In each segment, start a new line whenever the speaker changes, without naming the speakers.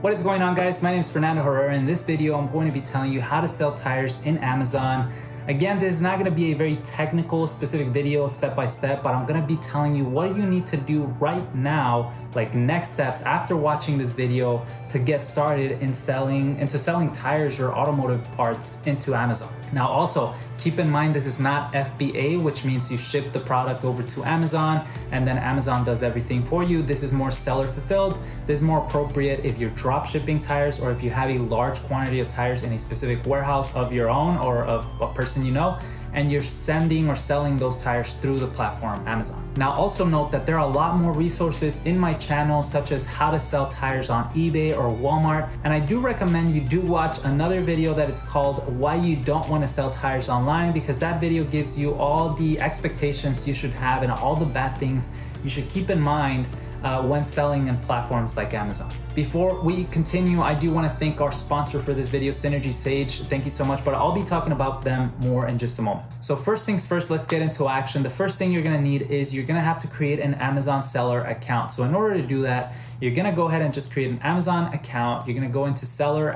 What is going on, guys? My name is Fernandoherrera. In this video, I'm going to be telling you how to sell tires in Amazon. Again, this is not going to be a very technical, specific video step by step, but I'm going to be telling you what you need to do right now, like next steps after watching this video to get started in selling tires or automotive parts into Amazon. Now, also keep in mind, this is not FBA, which means you ship the product over to Amazon and then Amazon does everything for you. This is more seller fulfilled. This is more appropriate if you're drop shipping tires or if you have a large quantity of tires in a specific warehouse of your own or of a person you know, and you're sending or selling those tires through the platform Amazon. Now, also note that there are a lot more resources in my channel, such as how to sell tires on eBay or Walmart. And I do recommend you do watch another video that it's called Why You Don't Want to Sell Tires Online, because that video gives you all the expectations you should have and all the bad things you should keep in mind when selling in platforms like Amazon. Before we continue, I do want to thank our sponsor for this video, Synergy Sage. Thank you so much, but I'll be talking about them more in just a moment. So first things first, let's get into action. The first thing you're going to need is you're going to have to create an Amazon seller account. So in order to do that, you're going to go ahead and just create an Amazon account. You're going to go into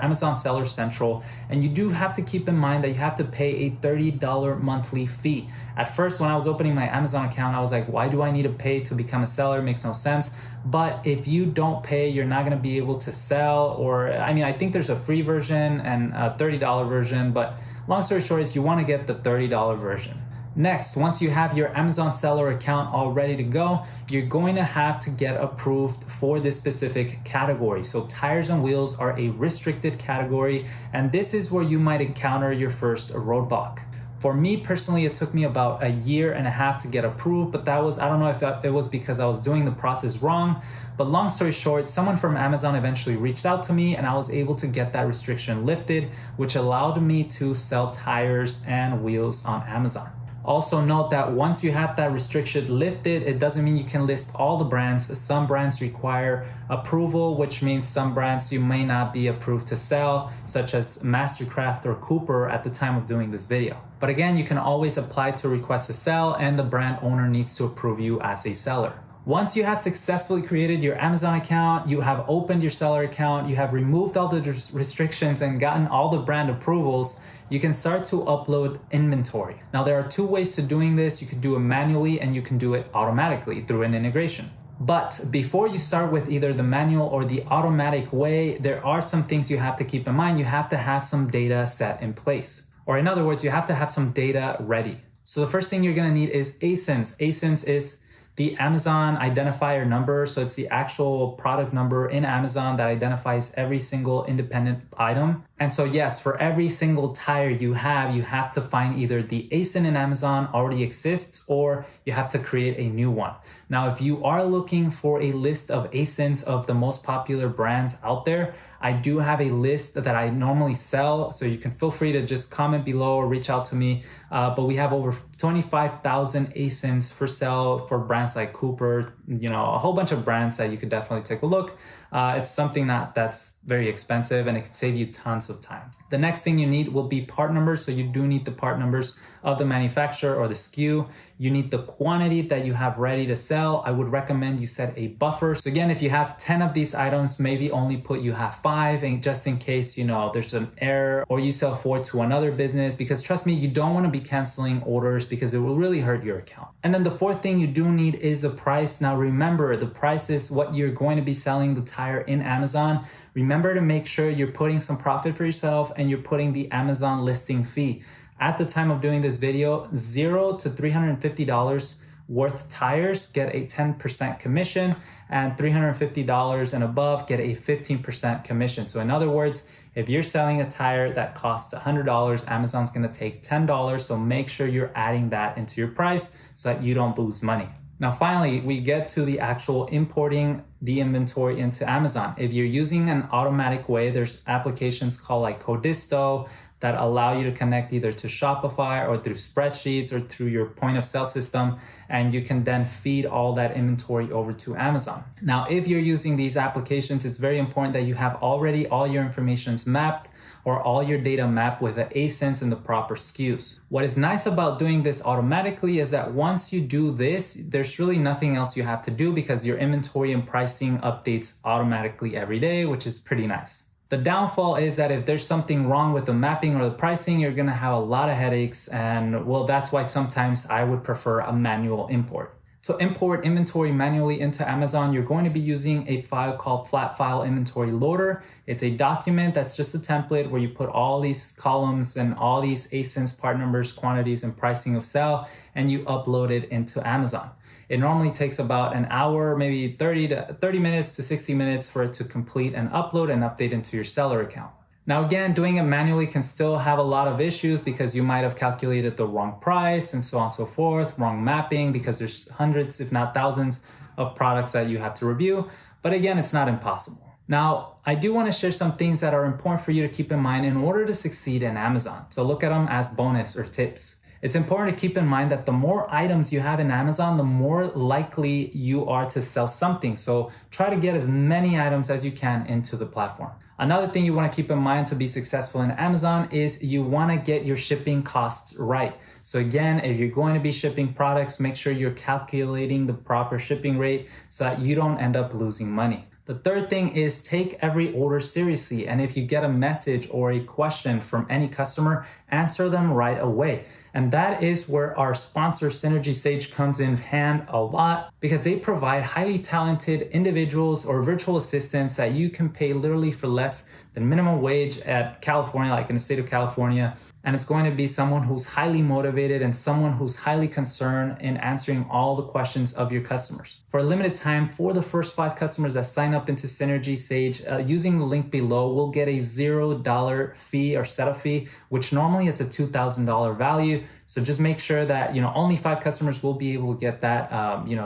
Amazon Seller Central, and you do have to keep in mind that you have to pay a $30 monthly fee. At first, when I was opening my Amazon account, I was like, why do I need to pay to become a seller? It makes no sense. But if you don't pay, you're not going to be able to sell. Or, I mean, I think there's a free version and a $30 version, but long story short is you want to get the $30 version. Next, once you have your Amazon seller account all ready to go, you're going to have to get approved for this specific category. So tires and wheels are a restricted category, and this is where you might encounter your first roadblock. For me personally, it took me about a year and a half to get approved, but that was, I don't know if it was because I was doing the process wrong, but long story short, someone from Amazon eventually reached out to me and I was able to get that restriction lifted, which allowed me to sell tires and wheels on Amazon. Also note that once you have that restriction lifted, it doesn't mean you can list all the brands. Some brands require approval, which means some brands you may not be approved to sell, such as Mastercraft or Cooper at the time of doing this video. But again, you can always apply to request to sell, and the brand owner needs to approve you as a seller. Once you have successfully created your Amazon account, you have opened your seller account, you have removed all the restrictions and gotten all the brand approvals, you can start to upload inventory. Now, there are two ways to doing this. You can do it manually and you can do it automatically through an integration. But before you start with either the manual or the automatic way, there are some things you have to keep in mind. You have to have some data set in place. Or in other words, you have to have some data ready. So the first thing you're gonna need is ASINs. ASINs is the Amazon identifier number. So it's the actual product number in Amazon that identifies every single independent item. And so yes, for every single tire you have to find either the ASIN in Amazon already exists or you have to create a new one. Now, if you are looking for a list of ASINs of the most popular brands out there, I do have a list that I normally sell. So you can feel free to just comment below or reach out to me. But we have over 25,000 ASINs for sale for brands like Cooper, a whole bunch of brands that you could definitely take a look. It's something that's very expensive and it can save you tons of time. The next thing you need will be part numbers. So you do need the part numbers of the manufacturer or the SKU. You need the quantity that you have ready to sell. I would recommend you set a buffer. So again, if you have 10 of these items, maybe only you have 5, and just in case, there's an error or you sell 4 to another business, because trust me, you don't want to be canceling orders because it will really hurt your account. And then the fourth thing you do need is a price. Now remember, the price is what you're going to be selling the tire in Amazon. Remember to make sure you're putting some profit for yourself and you're putting the Amazon listing fee. At the time of doing this video, $0 to $350 worth tires get a 10% commission, and $350 and above get a 15% commission. So in other words, if you're selling a tire that costs $100, Amazon's gonna take $10. So make sure you're adding that into your price so that you don't lose money. Now, finally, we get to the actual importing the inventory into Amazon. If you're using an automatic way, there's applications called like Codisto, that allow you to connect either to Shopify or through spreadsheets or through your point of sale system, and you can then feed all that inventory over to Amazon. Now, if you're using these applications, it's very important that you have already all your information mapped or all your data mapped with the ASINs and the proper SKUs. What is nice about doing this automatically is that once you do this, there's really nothing else you have to do because your inventory and pricing updates automatically every day, which is pretty nice. The downfall is that if there's something wrong with the mapping or the pricing, you're gonna have a lot of headaches, and well, that's why sometimes I would prefer a manual import. To import inventory manually into Amazon, you're going to be using a file called Flat File Inventory Loader. It's a document that's just a template where you put all these columns and all these ASINs, part numbers, quantities, and pricing of sale, and you upload it into Amazon. It normally takes about an hour, maybe 30 minutes to 60 minutes for it to complete and upload and update into your seller account. Now again, doing it manually can still have a lot of issues because you might have calculated the wrong price and so on and so forth, wrong mapping because there's hundreds, if not thousands, of products that you have to review. But again, it's not impossible. Now, I do want to share some things that are important for you to keep in mind in order to succeed in Amazon. So look at them as bonus or tips. It's important to keep in mind that the more items you have in Amazon, the more likely you are to sell something. So try to get as many items as you can into the platform. Another thing you want to keep in mind to be successful in Amazon is you want to get your shipping costs right. So again, if you're going to be shipping products, make sure you're calculating the proper shipping rate so that you don't end up losing money. The third thing is take every order seriously. And if you get a message or a question from any customer, answer them right away. And that is where our sponsor Synergy Sage comes in hand a lot because they provide highly talented individuals or virtual assistants that you can pay literally for less than minimum wage at California, like in the state of California. And it's going to be someone who's highly motivated and someone who's highly concerned in answering all the questions of your customers. For a limited time, for the first 5 customers that sign up into Synergy Sage, using the link below, we'll get a $0 fee or setup fee, which normally it's a $2,000 value. So just make sure that, only 5 customers will be able to get that,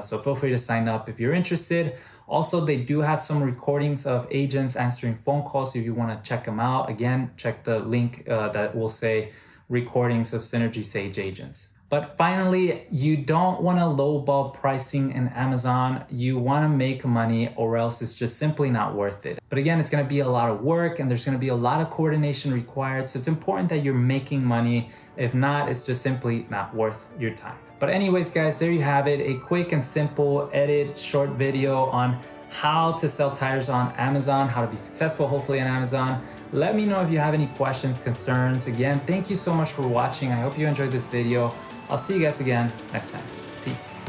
so feel free to sign up if you're interested. Also, they do have some recordings of agents answering phone calls. If you want to check them out, again, check the link that will say recordings of Synergy Sage agents. But finally, you don't want to lowball pricing in Amazon. You want to make money or else it's just simply not worth it. But again, it's going to be a lot of work and there's going to be a lot of coordination required. So it's important that you're making money. If not, it's just simply not worth your time. But anyways, guys, there you have it. A quick and simple short video on how to sell tires on Amazon, how to be successful, hopefully on Amazon. Let me know if you have any questions, concerns. Again, thank you so much for watching. I hope you enjoyed this video. I'll see you guys again next time. Peace.